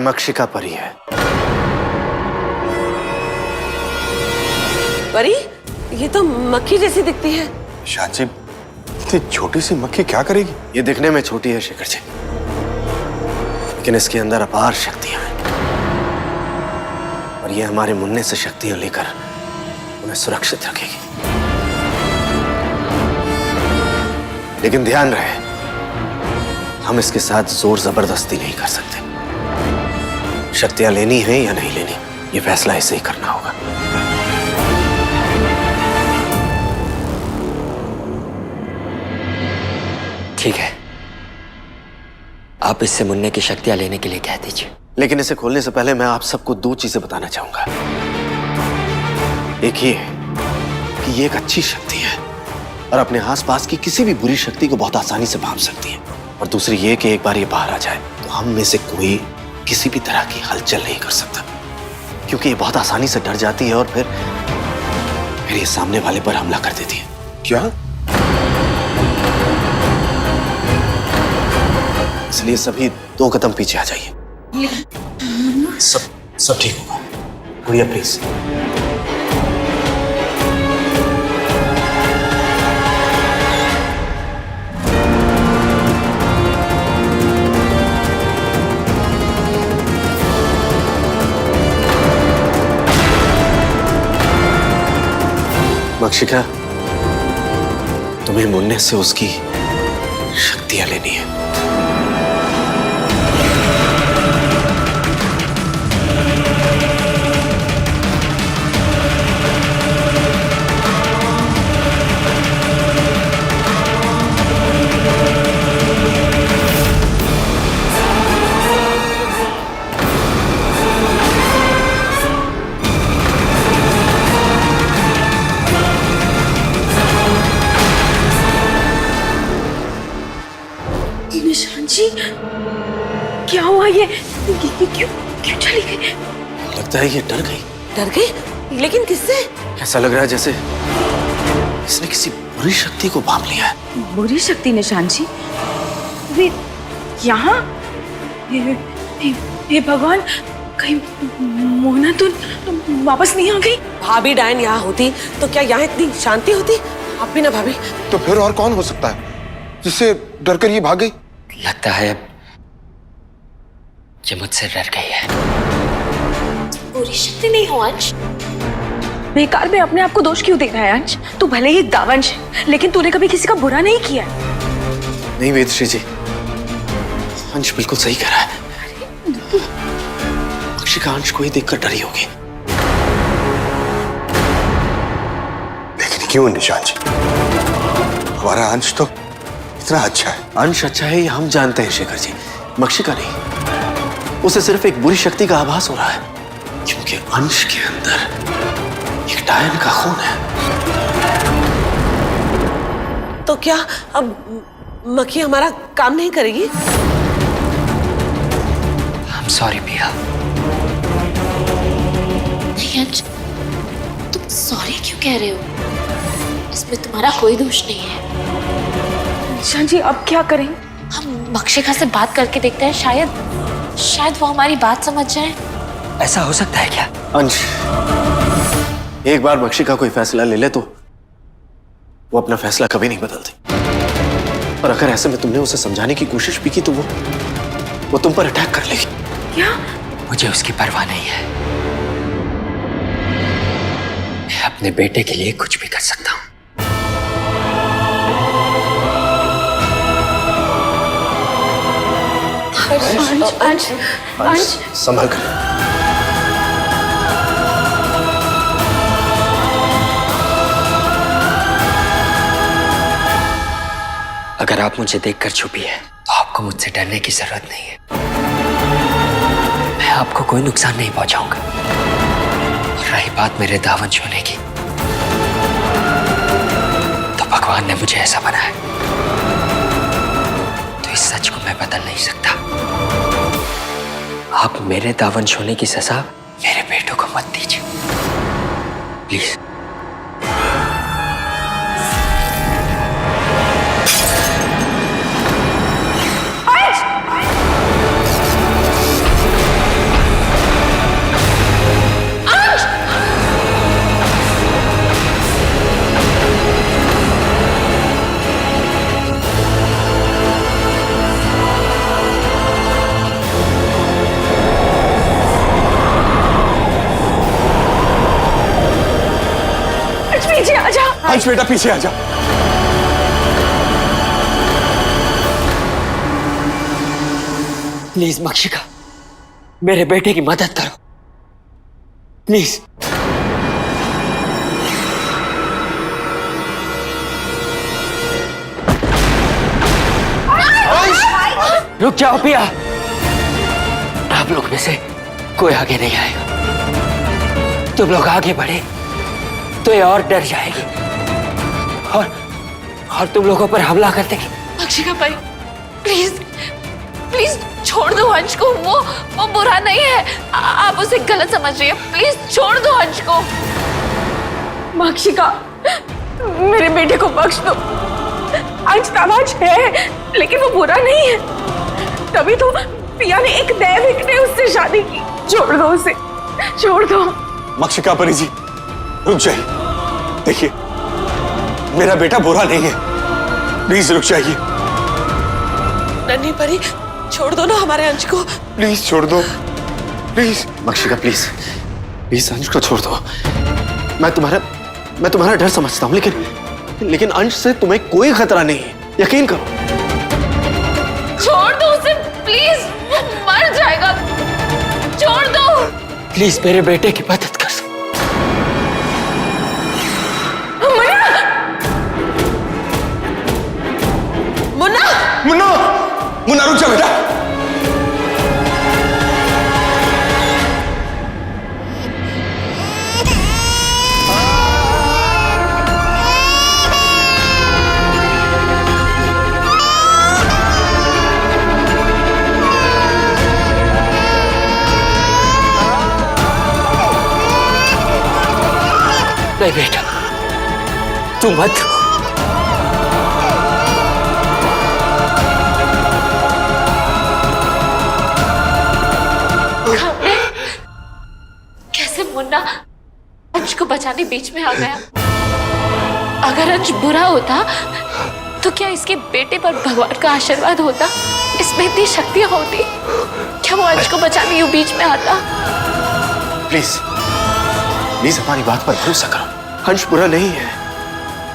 मक्षिका परी है। परी? ये तो मक्खी जैसी दिखती है। शांति, इतनी छोटी सी मक्खी क्या करेगी? ये दिखने में छोटी है शेखर जी, लेकिन इसके अंदर अपार शक्तियां हैं और ये हमारे मुन्ने से शक्तियां लेकर उन्हें सुरक्षित रखेगी। लेकिन ध्यान रहे, हम इसके साथ जोर जबरदस्ती नहीं कर सकते। शक्तियां लेनी है या नहीं लेनी, ये फैसला इसे ही करना होगा। ठीक है, आप इससे मुन्ने की शक्तियां लेने के लिए कह दीजिए। लेकिन इसे खोलने से पहले मैं आप सबको दो चीजें बताना चाहूंगा। एक ये कि ये एक अच्छी शक्ति है और अपने आसपास की किसी भी बुरी शक्ति को बहुत आसानी से भांप सकती है। और दूसरी ये कि एक बार ये बाहर आ जाए तो हम में से कोई किसी भी तरह की हलचल नहीं कर सकता, क्योंकि ये बहुत आसानी से डर जाती है और फिर ये सामने वाले पर हमला कर देती है। क्या? इसलिए सभी 2 कदम पीछे आ जाइए। सब ठीक होगा। गुड़िया प्लीज। मक्षिका, तुम्हें मुन्ने से उसकी शक्तियां लेनी है। निशान जी, क्या हुआ? ये क्यों चली गई? लगता है ये डर गई। डर गई? लेकिन किससे? ऐसा लग रहा है जैसे इसने किसी बुरी शक्ति को भांप लिया है। बुरी शक्ति? निशान जी, वे यहाँ? हे भगवान, कहीं मोना तो वापस नहीं आ गई? भाभी डायन यहाँ होती तो क्या यहाँ इतनी शांति होती? आप भी ना भाभी। तो फिर और कौन हो सकता है जिससे डरकर ये भाग गई? लगता है ये मुझसे डर गई है। बुरी शक्ति नहीं हो अंश। बेकार में अपने आप को दोष क्यों दे रहा है अंश? तू भले ही दावंश है, लेकिन तूने कभी किसी का बुरा नहीं किया। नहीं वेदश्री जी, अंश बिल्कुल सही कह रहा है। मक्षिका अंश को ही देखकर डरी होगी। लेकिन क्यों निशान जी? हमारा अंश तो इतना अच्छा है। अंश अच्छा है ये हम जानते हैं शेखर जी, मक्षिका नहीं। उसे सिर्फ एक बुरी शक्ति का आभास हो रहा है, क्योंकि अंश के अंदर एक डायन का खून है। तो क्या अब मक्खी हमारा काम नहीं करेगी? I'm sorry पिया। नहीं अंश, तुम सॉरी क्यों कह रहे हो? इसमें तुम्हारा कोई दोष नहीं है। निशान जी, अब क्या करें? हम मक्षिका से बात करके देखते हैं, शायद वो हमारी बात समझ जाए। ऐसा हो सकता है क्या? अंश, एक बार मक्षिका कोई फैसला ले ले तो वो अपना फैसला कभी नहीं बदलती। और अगर ऐसे में तुमने उसे समझाने की कोशिश भी की तो वो तुम पर अटैक कर लेगी। क्या? मुझे उसकी परवाह नहीं है। मैं अपने बेटे के लिए कुछ भी कर सकता हूँ। अंश, संभल कर। अगर आप मुझे देखकर छुपी है तो आपको मुझसे डरने की जरूरत नहीं है। मैं आपको कोई नुकसान नहीं पहुंचाऊंगा। और रही बात मेरे दावंश होने की, तो भगवान ने मुझे ऐसा बनाया, तो इस सच को मैं बदल नहीं सकता। आप मेरे दावंश होने की सजा मेरे बेटों को मत दीजिए प्लीज। अंश बेटा पीछे आ जा। प्लीज मक्षिका, मेरे बेटे की मदद करो प्लीज। रुक जाओ पिया, आप लोग में से कोई आगे नहीं आएगा। तुम लोग आगे बढ़े तो ये और डर जाएगी और तुम लोगों पर हमला कर देगी। मक्षिका भाई प्लीज प्लीज छोड़ दो अंश को, वो बुरा नहीं है, आप उसे गलत समझ रही है, प्लीज छोड़ दो अंश को। मक्षिका, मेरे बेटे को बख्श दो। अंश दावांश है लेकिन वो बुरा नहीं है, तभी तो पिया ने एक दैविक ने उससे शादी की। छोड़ दो उसे, छोड़ दो। मक्षिका परी जी रुक जाइए, देखिए मेरा बेटा बुरा नहीं है, प्लीज रुक जाइए। नन्ही परी, छोड़ दो ना हमारे अंश को। प्लीज छोड़ दो, प्लीज। मक्षिका प्लीज प्लीज अंश को छोड़ दो। मैं तुम्हारा डर समझता हूं, लेकिन अंश से तुम्हें कोई खतरा नहीं है, यकीन करो। छोड़ दो उसे प्लीज, वो मर जाएगा, छोड़ दो। प्लीज मेरे बेटे की मदद कर। मुन्ना, मुन्ना, मुन्ना रुक जा बेटा। नहीं बेटा, तू मत रो। कैसे मुन्ना अंश को बचाने बीच में आ गया? अगर अंश बुरा होता तो क्या इसके बेटे पर भगवान का आशीर्वाद होता? इसमें इतनी शक्तियां होती, क्या वो अंश को बचाने यूं बीच में आता? प्लीज प्लीज हमारी बात पर भरोसा करो। अंश बुरा नहीं है,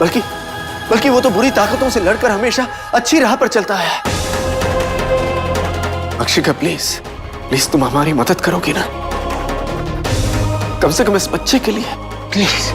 बल्कि वो तो बुरी ताकतों से लड़कर हमेशा अच्छी राह पर चलता है। मक्षिका प्लीज प्लीज तुम हमारी मदद करोगी ना, कम से कम इस बच्चे के लिए प्लीज।